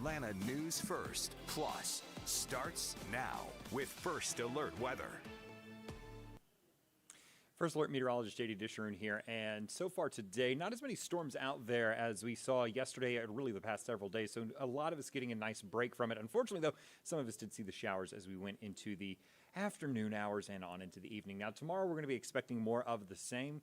Atlanta news first, plus starts now with First Alert Weather. First Alert meteorologist JD Disharoon here, and so far today, not as many storms out there as we saw yesterday and really the past several days, so a lot of us getting a nice break from it. Unfortunately, though, some of us did see the showers as we went into the afternoon hours and on into the evening. Now, tomorrow we're going to be expecting more of the same.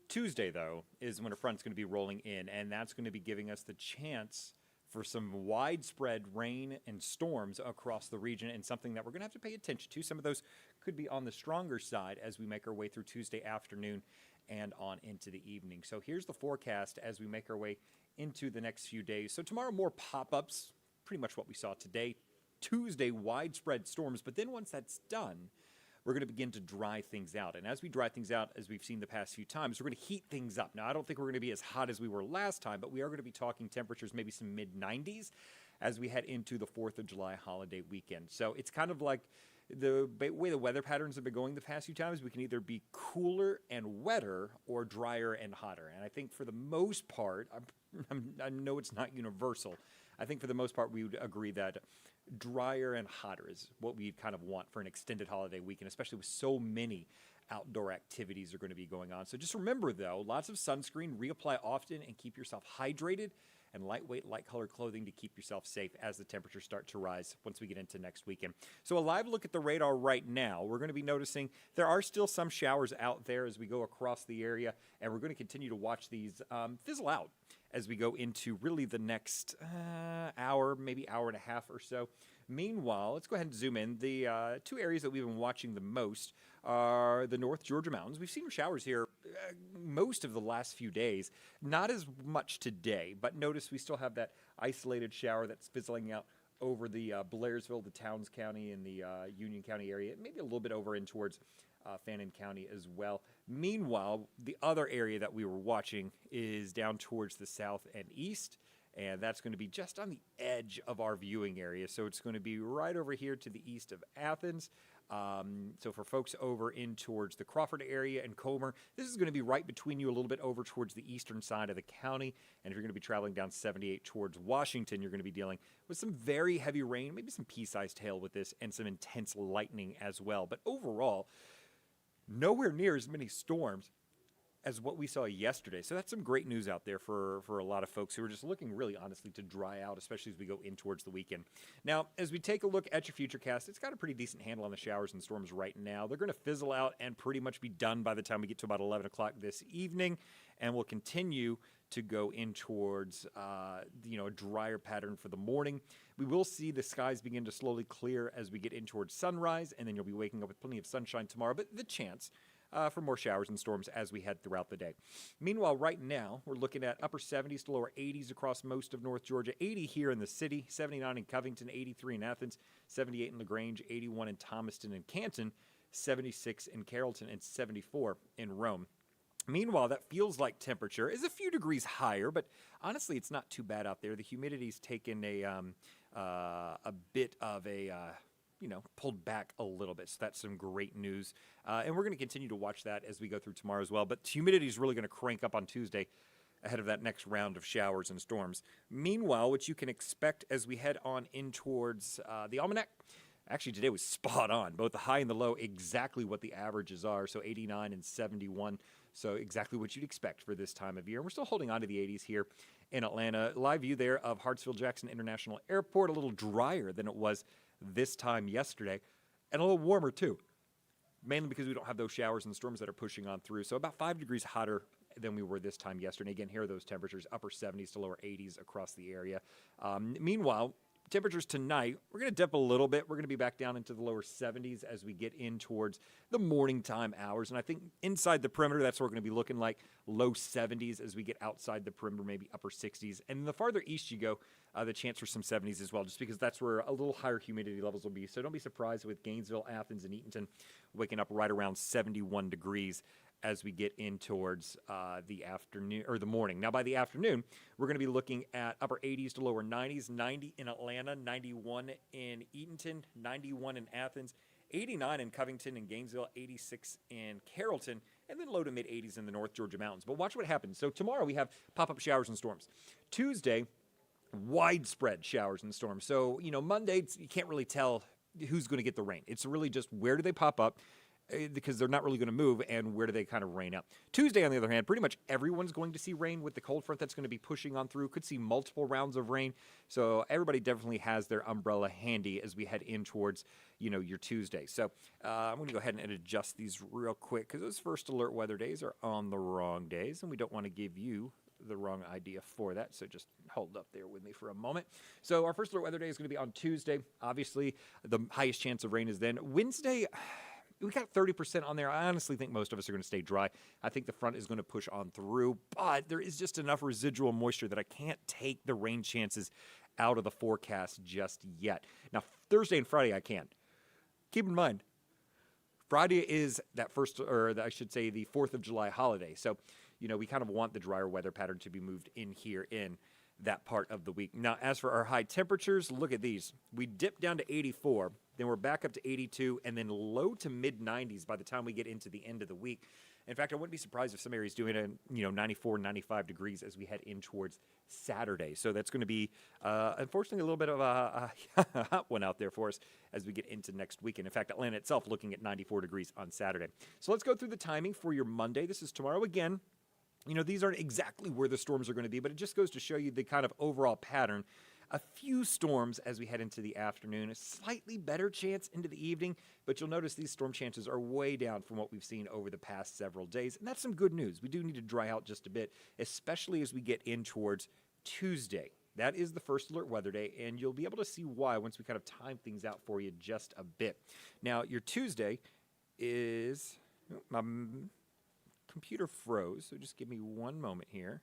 Tuesday, though, is when a front's going to be rolling in, and that's going to be giving us the chance for some widespread rain and storms across the region, and something that we're going to have to pay attention to. Some of those could be on the stronger side as we make our way through Tuesday afternoon and on into the evening. So here's the forecast as we make our way into the next few days. So tomorrow, more pop-ups, pretty much what we saw today. Tuesday, widespread storms, but then once that's done, we're going to begin to dry things out. And as we dry things out, as we've seen the past few times, we're going to heat things up. Now, I don't think we're going to be as hot as we were last time, but we are going to be talking temperatures maybe some mid-90s as we head into the 4th of July holiday weekend. So it's kind of like the way the weather patterns have been going the past few times. We can either be cooler and wetter or drier and hotter. And I think for the most part, I know it's not universal, I think for the most part we would agree that drier and hotter is what we kind of want for an extended holiday weekend, especially with so many outdoor activities are going to be going on. So just remember, though, lots of sunscreen, reapply often, and keep yourself hydrated, and lightweight, light-colored clothing to keep yourself safe as the temperatures start to rise once we get into next weekend. So a live look at the radar right now, we're going to be noticing there are still some showers out there as we go across the area, and we're going to continue to watch these fizzle out as we go into really the next hour, maybe hour and a half or so. Meanwhile, let's go ahead and zoom in. The two areas that we've been watching the most are the North Georgia mountains. We've seen showers here most of the last few days. Not as much today, but notice we still have that isolated shower that's fizzling out over the Blairsville, the Towns County, and the Union County area, maybe a little bit over in towards Fannin County as well. Meanwhile, the other area that we were watching is down towards the south and east, and that's going to be just on the edge of our viewing area. So it's going to be right over here to the east of Athens. So for folks over in towards the Crawford area and Comer, this is going to be right between you a little bit over towards the eastern side of the county. And if you're going to be traveling down 78 towards Washington, you're going to be dealing with some very heavy rain, maybe some pea-sized hail with this, and some intense lightning as well. But overall, nowhere near as many storms as what we saw yesterday. So that's some great news out there for a lot of folks who are just looking really honestly to dry out, especially as we go in towards the weekend. Now, as we take a look at your Futurecast, it's got a pretty decent handle on the showers and storms right now. They're going to fizzle out and pretty much be done by the time we get to about 11 o'clock this evening, and we'll continue to go in towards a drier pattern for the morning. We will see the skies begin to slowly clear as we get in towards sunrise, and then you'll be waking up with plenty of sunshine tomorrow, but the chance for more showers and storms as we head throughout the day. Meanwhile, right now, we're looking at upper 70s to lower 80s across most of North Georgia. 80 here in the city, 79 in Covington, 83 in Athens, 78 in LaGrange, 81 in Thomaston and Canton, 76 in Carrollton, and 74 in Rome. Meanwhile, that feels like temperature is a few degrees higher, but honestly, it's not too bad out there. The humidity's taken a bit of a pulled back a little bit. So that's some great news. And we're going to continue to watch that as we go through tomorrow as well. But humidity is really going to crank up on Tuesday ahead of that next round of showers and storms. Meanwhile, what you can expect as we head on in towards the almanac, actually today was spot on. Both the high and the low, exactly what the averages are. So 89 and 71. So exactly what you'd expect for this time of year. And we're still holding on to the 80s here in Atlanta. Live view there of Hartsfield-Jackson International Airport, a little drier than it was this time yesterday, and a little warmer too, mainly because we don't have those showers and storms that are pushing on through. So about 5 degrees hotter than we were this time yesterday. Again, here are those temperatures, upper 70s to lower 80s across the area. Meanwhile, temperatures tonight, we're going to dip a little bit. We're going to be back down into the lower 70s as we get in towards the morning time hours. And I think inside the perimeter, that's what we're going to be looking like, low 70s as we get outside the perimeter, maybe upper 60s. And the farther east you go, the chance for some 70s as well, just because that's where a little higher humidity levels will be. So don't be surprised with Gainesville, Athens, and Eatonton waking up right around 71 degrees as we get in towards the afternoon or the morning. Now, by the afternoon, we're going to be looking at upper 80s to lower 90s, 90 in Atlanta, 91 in Eatonton, 91 in Athens, 89 in Covington and Gainesville, 86 in Carrollton, and then low to mid 80s in the North Georgia mountains. But watch what happens. So tomorrow we have pop-up showers and storms. Tuesday, widespread showers and storms. So, Monday, you can't really tell who's going to get the rain. It's really just where do they pop up because they're not really going to move, and where do they kind of rain out. Tuesday, on the other hand, pretty much everyone's going to see rain with the cold front that's going to be pushing on through. Could see multiple rounds of rain. So everybody definitely has their umbrella handy as we head in towards, your Tuesday. So I'm going to go ahead and adjust these real quick because those first alert weather days are on the wrong days, and we don't want to give you the wrong idea for that. So just hold up there with me for a moment. So our first alert weather day is going to be on Tuesday. Obviously, the highest chance of rain is then. Wednesday, we got 30% on there. I honestly think most of us are going to stay dry. I think the front is going to push on through, but there is just enough residual moisture that I can't take the rain chances out of the forecast just yet. Now, Thursday and Friday, I can. Keep in mind, Friday is that I should say the 4th of July holiday. So, we kind of want the drier weather pattern to be moved in here in that part of the week. Now, as for our high temperatures, look at these. We dip down to 84, then we're back up to 82, and then low to mid 90s by the time we get into the end of the week. In fact, I wouldn't be surprised if some areas doing it, 94, 95 degrees as we head in towards Saturday. So that's going to be, unfortunately, a little bit of a hot one out there for us as we get into next weekend. In fact, Atlanta itself looking at 94 degrees on Saturday. So let's go through the timing for your Monday. This is tomorrow again. These aren't exactly where the storms are going to be, but it just goes to show you the kind of overall pattern. A few storms as we head into the afternoon, a slightly better chance into the evening, but you'll notice these storm chances are way down from what we've seen over the past several days, and that's some good news. We do need to dry out just a bit, especially as we get in towards Tuesday. That is the first alert weather day, and you'll be able to see why once we kind of time things out for you just a bit. Now, your Tuesday is... my computer froze, so just give me one moment here.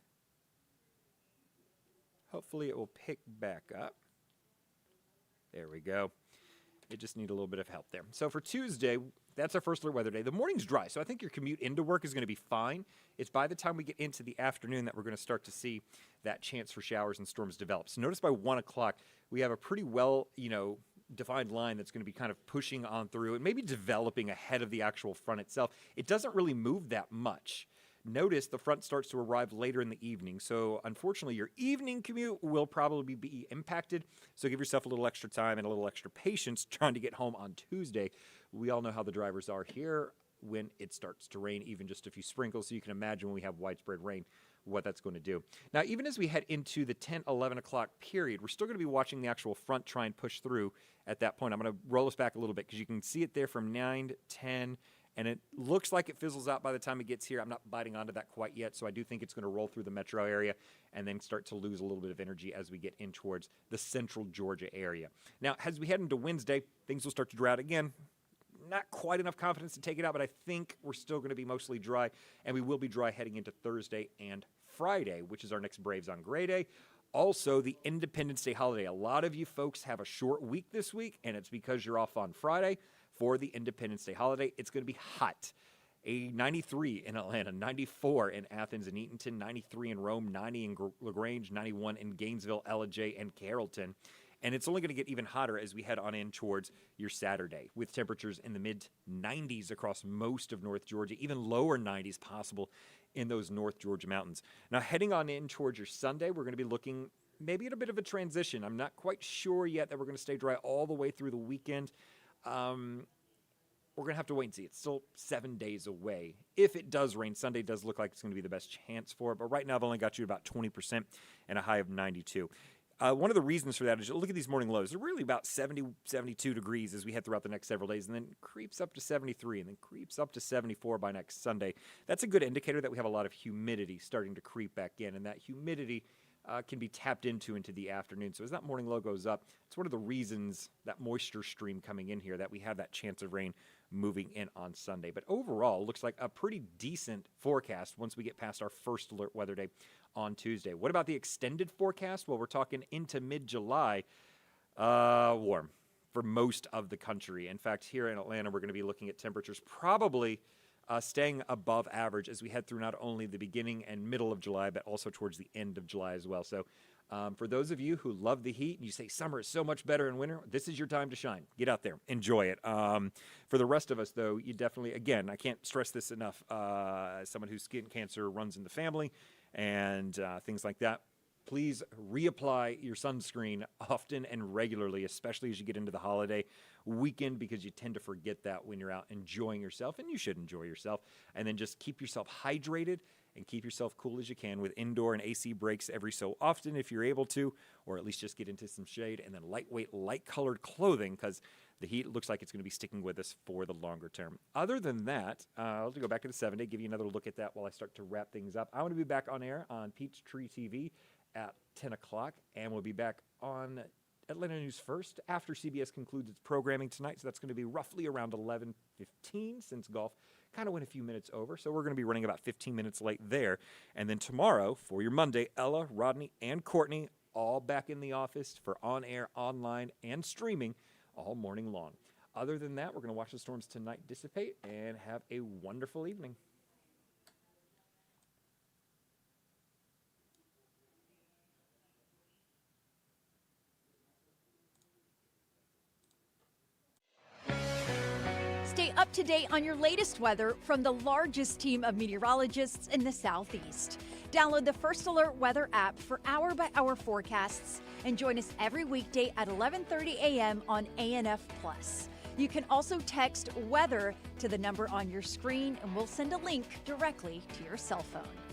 Hopefully it will pick back up. There we go. It just need a little bit of help there. So for Tuesday, that's our first alert weather day. The morning's dry, so I think your commute into work is going to be fine. It's by the time we get into the afternoon that we're going to start to see that chance for showers and storms develop. So notice by 1 o'clock, we have a pretty well, defined line that's going to be kind of pushing on through and maybe developing ahead of the actual front itself. It doesn't really move that much. Notice the front starts to arrive later in the evening. So unfortunately, your evening commute will probably be impacted. So give yourself a little extra time and a little extra patience trying to get home on Tuesday. We all know how the drivers are here when it starts to rain, even just a few sprinkles. So you can imagine when we have widespread rain, what that's going to do. Now, even as we head into the 10, 11 o'clock period, we're still going to be watching the actual front try and push through at that point. I'm going to roll us back a little bit because you can see it there from 9 to 10, and it looks like it fizzles out by the time it gets here. I'm not biting onto that quite yet, so I do think it's going to roll through the metro area and then start to lose a little bit of energy as we get in towards the central Georgia area. Now, as we head into Wednesday, things will start to dry out again. Not quite enough confidence to take it out, but I think we're still going to be mostly dry, and we will be dry heading into Thursday and Friday, which is our next Braves on Gray Day. Also, the Independence Day holiday. A lot of you folks have a short week this week, and it's because you're off on Friday for the Independence Day holiday. It's going to be hot. A 93 in Atlanta, 94 in Athens and Eatonton, 93 in Rome, 90 in LaGrange, 91 in Gainesville, Ellijay, and Carrollton. And it's only going to get even hotter as we head on in towards your Saturday, with temperatures in the mid-90s across most of North Georgia, even lower 90s possible in those North Georgia mountains. Now, heading on in towards your Sunday, we're going to be looking maybe at a bit of a transition. I'm not quite sure yet that we're going to stay dry all the way through the weekend. We're going to have to wait and see. It's still 7 days away. If it does rain, Sunday does look like it's going to be the best chance for it. But right now, I've only got you about 20% and a high of 92. One of the reasons for that is, look at these morning lows. They're really about 70, 72 degrees as we head throughout the next several days, and then creeps up to 73, and then creeps up to 74 by next Sunday. That's a good indicator that we have a lot of humidity starting to creep back in, and that humidity can be tapped into the afternoon. So as that morning low goes up, it's one of the reasons, that moisture stream coming in here, that we have that chance of rain moving in on Sunday. But overall, looks like a pretty decent forecast once we get past our first alert weather day on Tuesday. What about the extended forecast? Well, we're talking into mid-July. Warm for most of the country. In fact, here in Atlanta, we're going to be looking at temperatures probably staying above average as we head through not only the beginning and middle of July, but also towards the end of July as well. So for those of you who love the heat and you say summer is so much better in winter, this is your time to shine. Get out there. Enjoy it. For the rest of us, though, you definitely, again, I can't stress this enough, as someone whose skin cancer runs in the family and things like that, Please reapply your sunscreen often and regularly, especially as you get into the holiday weekend, because you tend to forget that when you're out enjoying yourself, and you should enjoy yourself. And then just keep yourself hydrated and keep yourself cool as you can with indoor and AC breaks every so often if you're able to, or at least just get into some shade, and then lightweight, light-colored clothing, because the heat looks like it's going to be sticking with us for the longer term. Other than that, I'll go back to the 7-day, give you another look at that while I start to wrap things up. I'm going to be back on air on Peachtree TV at 10 o'clock, and we'll be back on Atlanta News First after CBS concludes its programming tonight. So that's going to be roughly around 11:15, since golf kind of went a few minutes over. So we're going to be running about 15 minutes late there. And then tomorrow, for your Monday, Ella, Rodney, and Courtney all back in the office for on-air, online, and streaming all morning long. Other than that, we're going to watch the storms tonight dissipate and have a wonderful evening. Stay up to date on your latest weather from the largest team of meteorologists in the Southeast. Download the First Alert Weather app for hour-by-hour forecasts and join us every weekday at 11:30 a.m. on ANF+. You can also text WEATHER to the number on your screen, and we'll send a link directly to your cell phone.